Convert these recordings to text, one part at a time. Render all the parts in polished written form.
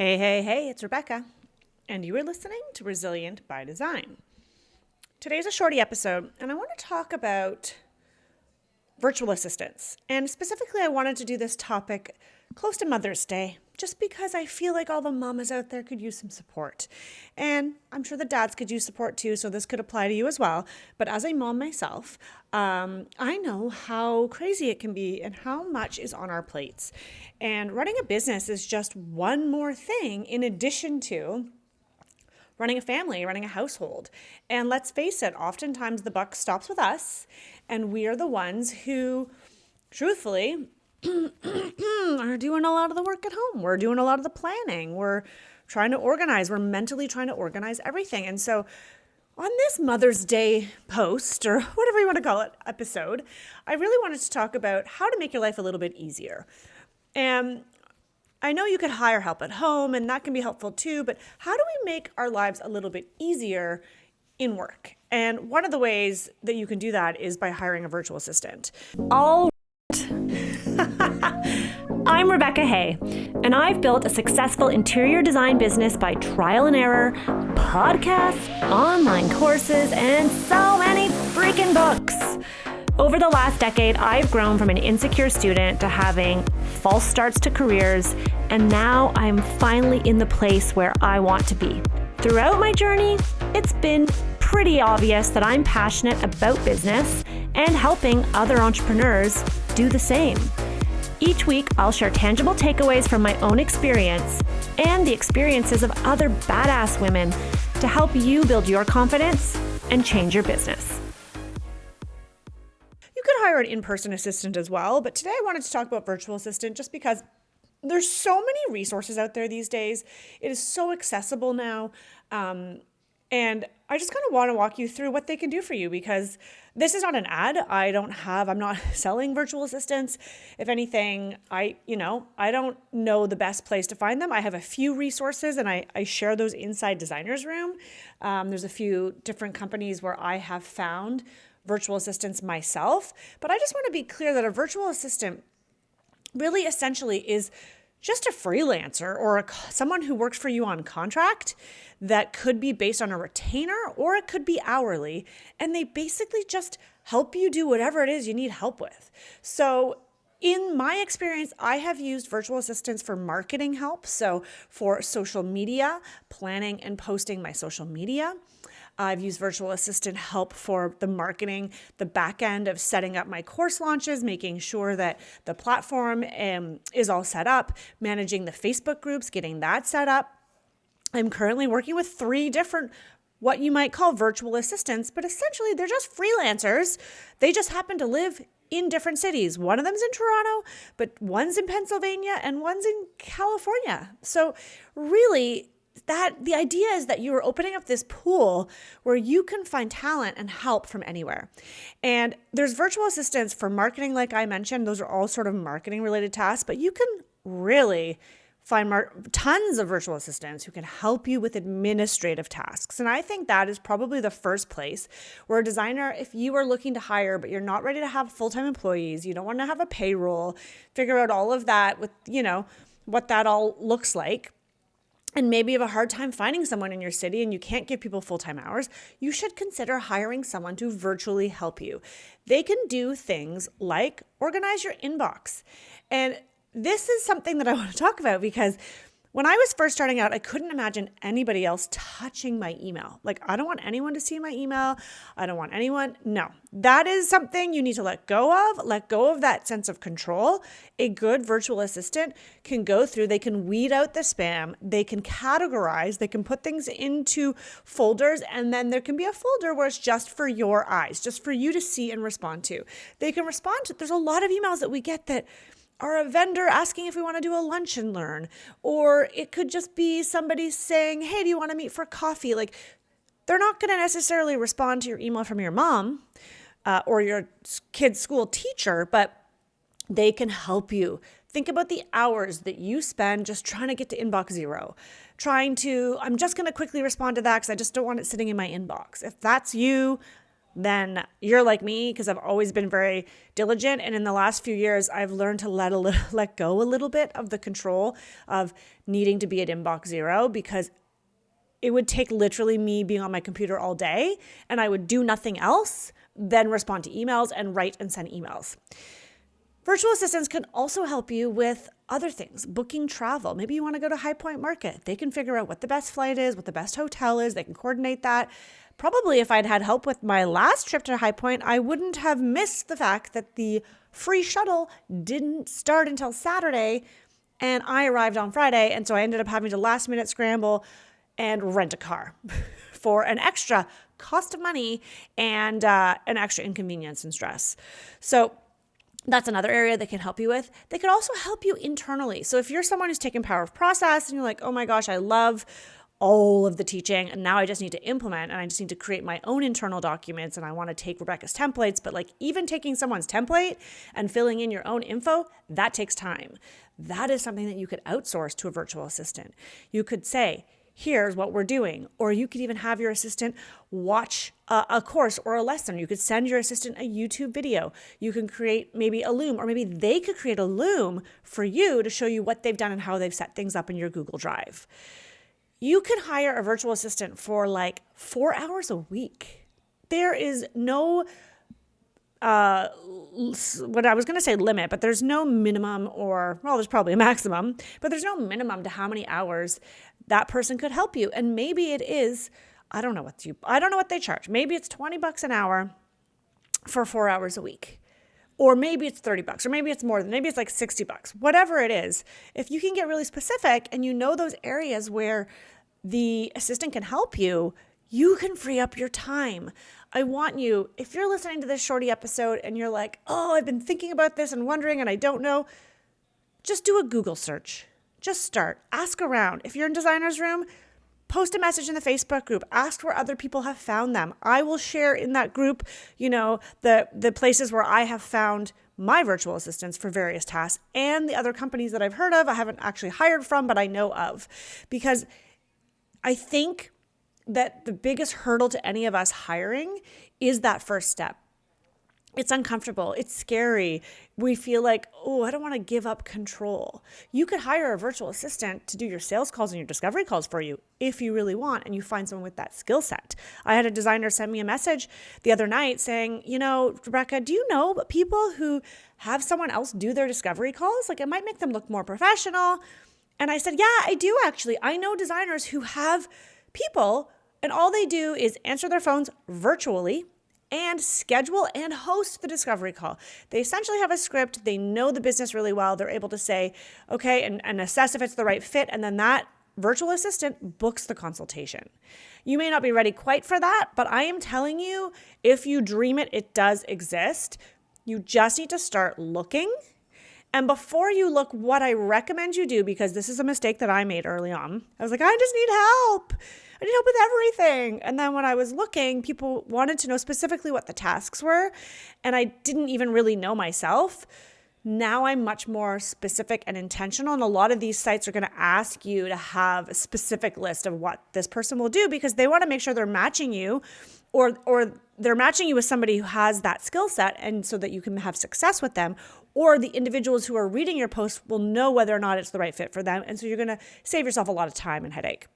Hey, hey, hey, it's Rebecca, and you are listening to Resilient by Design. Today's a shorty episode, and I want to talk about virtual assistants. And specifically, I wanted to do this topic close to Mother's Day, just because I feel like all the mamas out there could use some support. And I'm sure the dads could use support too, so this could apply to you as well. But as a mom myself, I know how crazy it can be and how much is on our plates. And running a business is just one more thing in addition to running a family, running a household. And let's face it, oftentimes the buck stops with us, and we are the ones who, truthfully, are doing a lot of the work at home. We're doing a lot of the planning. We're trying to organize. We're mentally trying to organize everything. And so on this Mother's Day post, or whatever you want to call it, episode, I really wanted to talk about how to make your life a little bit easier. And I know you could hire help at home, and that can be helpful too, but how do we make our lives a little bit easier in work? And one of the ways that you can do that is by hiring a virtual assistant. I'm Rebecca Hay, and I've built a successful interior design business by trial and error, podcasts, online courses, and so many freaking books. Over the last decade, I've grown from an insecure student to having false starts to careers, and now I'm finally in the place where I want to be. Throughout my journey, it's been pretty obvious that I'm passionate about business and helping other entrepreneurs do the same. Each week, I'll share tangible takeaways from my own experience and the experiences of other badass women to help you build your confidence and change your business. You could hire an in-person assistant as well, but today I wanted to talk about virtual assistant just because there's so many resources out there these days. It is so accessible now. And I just kind of want to walk you through what they can do for you, because this is not an ad. I'm not selling virtual assistants. If anything, I don't know the best place to find them. I have a few resources, and I share those inside Designer's Room. There's a few different companies where I have found virtual assistants myself, but I just want to be clear that a virtual assistant really essentially is just a freelancer or someone who works for you on contract that could be based on a retainer, or it could be hourly, and they basically just help you do whatever it is you need help with. So in my experience, I have used virtual assistants for marketing help. So for social media, planning and posting my social media. I've used virtual assistant help for the marketing, the back end of setting up my course launches, making sure that the platform is all set up, managing the Facebook groups, getting that set up. I'm currently working with 3 different what you might call virtual assistants, but essentially they're just freelancers. They just happen to live in different cities. One of them's in Toronto, but one's in Pennsylvania and one's in California. So really, the idea is that you are opening up this pool where you can find talent and help from anywhere. And there's virtual assistants for marketing, like I mentioned. Those are all sort of marketing related tasks, but you can really find tons of virtual assistants who can help you with administrative tasks. And I think that is probably the first place where a designer, if you are looking to hire, but you're not ready to have full-time employees, you don't want to have a payroll, figure out all of that with, what that all looks like, and maybe you have a hard time finding someone in your city and you can't give people full-time hours, you should consider hiring someone to virtually help you. They can do things like organize your inbox. And this is something that I want to talk about because when I was first starting out, I couldn't imagine anybody else touching my email. Like, I don't want anyone to see my email. I don't want anyone. No, that is something you need to let go of. Let go of that sense of control. A good virtual assistant can go through, they can weed out the spam, they can categorize, they can put things into folders, and then there can be a folder where it's just for your eyes, just for you to see and respond to. They can respond to, there's a lot of emails that we get that are a vendor asking if we want to do a lunch and learn, or it could just be somebody saying, hey, do you want to meet for coffee? Like, they're not going to necessarily respond to your email from your mom or your kid's school teacher, but they can help you. Think about the hours that you spend just trying to get to inbox 0, I'm just going to quickly respond to that because I just don't want it sitting in my inbox. If that's you, then you're like me, because I've always been very diligent. And in the last few years, I've learned to let go a little bit of the control of needing to be at inbox zero, because it would take literally me being on my computer all day and I would do nothing else than respond to emails and write and send emails. Virtual assistants can also help you with other things, booking travel. Maybe you want to go to High Point Market. They can figure out what the best flight is, what the best hotel is. They can coordinate that. Probably if I'd had help with my last trip to High Point, I wouldn't have missed the fact that the free shuttle didn't start until Saturday and I arrived on Friday. And so I ended up having to last minute scramble and rent a car for an extra cost of money and an extra inconvenience and stress. So that's another area they can help you with. They could also help you internally. So if you're someone who's taken power of process and you're like, oh my gosh, I love all of the teaching and now I just need to implement and I just need to create my own internal documents and I want to take Rebecca's templates, but like even taking someone's template and filling in your own info, that takes time. That is something that you could outsource to a virtual assistant. You could say, here's what we're doing. Or you could even have your assistant watch a course or a lesson. You could send your assistant a YouTube video. You can create maybe a Loom, or maybe they could create a Loom for you to show you what they've done and how they've set things up in your Google Drive. You can hire a virtual assistant for like 4 hours a week. There is no what I was going to say limit, but there's no minimum, or, well, there's probably a maximum, but there's no minimum to how many hours that person could help you. And maybe it is, I don't know what they charge. Maybe it's $20 an hour for 4 hours a week, or maybe it's $30, or maybe it's more than, maybe it's like $60, whatever it is. If you can get really specific and you know those areas where the assistant can help you, you can free up your time. I want you, if you're listening to this shorty episode and you're like, oh, I've been thinking about this and wondering and I don't know, just do a Google search. Just start. Ask around. If you're in Designer's Room, post a message in the Facebook group. Ask where other people have found them. I will share in that group, the places where I have found my virtual assistants for various tasks and the other companies that I've heard of. I haven't actually hired from, but I know of, because I think that the biggest hurdle to any of us hiring is that first step. It's uncomfortable. It's scary. We feel like, oh, I don't want to give up control. You could hire a virtual assistant to do your sales calls and your discovery calls for you if you really want, and you find someone with that skill set. I had a designer send me a message the other night saying, Rebecca, do you know people who have someone else do their discovery calls? Like, it might make them look more professional. And I said, yeah, I do actually. I know designers who have people and all they do is answer their phones virtually and schedule and host the discovery call. They essentially have a script. They know the business really well. They're able to say, okay, and assess if it's the right fit. And then that virtual assistant books the consultation. You may not be ready quite for that, but I am telling you, if you dream it, it does exist. You just need to start looking. And before you look, what I recommend you do, because this is a mistake that I made early on, I was like, I just need help. I need help with everything. And then when I was looking, people wanted to know specifically what the tasks were, and I didn't even really know myself. Now I'm much more specific and intentional, and a lot of these sites are going to ask you to have a specific list of what this person will do, because they want to make sure they're matching you, or they're matching you with somebody who has that skill set, and so that you can have success with them, or the individuals who are reading your post will know whether or not it's the right fit for them. And so you're going to save yourself a lot of time and headache.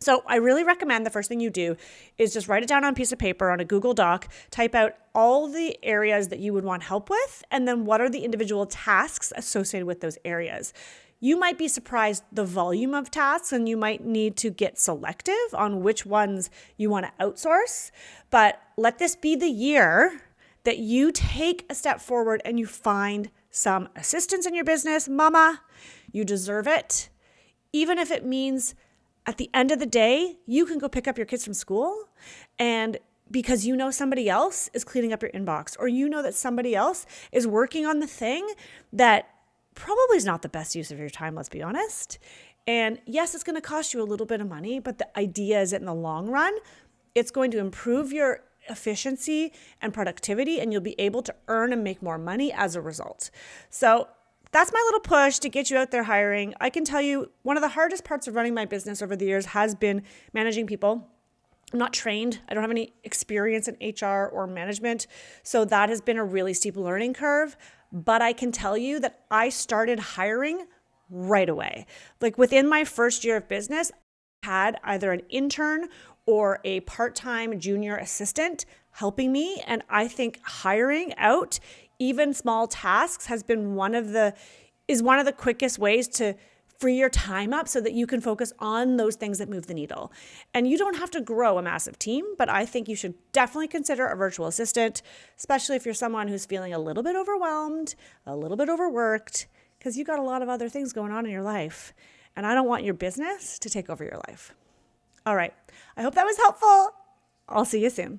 So I really recommend the first thing you do is just write it down on a piece of paper on a Google Doc, type out all the areas that you would want help with, and then what are the individual tasks associated with those areas. You might be surprised the volume of tasks, and you might need to get selective on which ones you want to outsource. But let this be the year that you take a step forward and you find some assistance in your business. Mama, you deserve it. Even if it means at the end of the day, you can go pick up your kids from school, and because you know somebody else is cleaning up your inbox, or you know that somebody else is working on the thing that probably is not the best use of your time, let's be honest. And yes, it's going to cost you a little bit of money, but the idea is that in the long run, it's going to improve your efficiency and productivity, and you'll be able to earn and make more money as a result. So that's my little push to get you out there hiring. I can tell you one of the hardest parts of running my business over the years has been managing people. I'm not trained. I don't have any experience in HR or management. So that has been a really steep learning curve. But I can tell you that I started hiring right away. Like within my first year of business, I had either an intern or a part-time junior assistant helping me. And I think hiring out even small tasks has been one of the quickest ways to free your time up so that you can focus on those things that move the needle. And you don't have to grow a massive team, but I think you should definitely consider a virtual assistant, especially if you're someone who's feeling a little bit overwhelmed, a little bit overworked, because you got a lot of other things going on in your life. And I don't want your business to take over your life. All right. I hope that was helpful. I'll see you soon.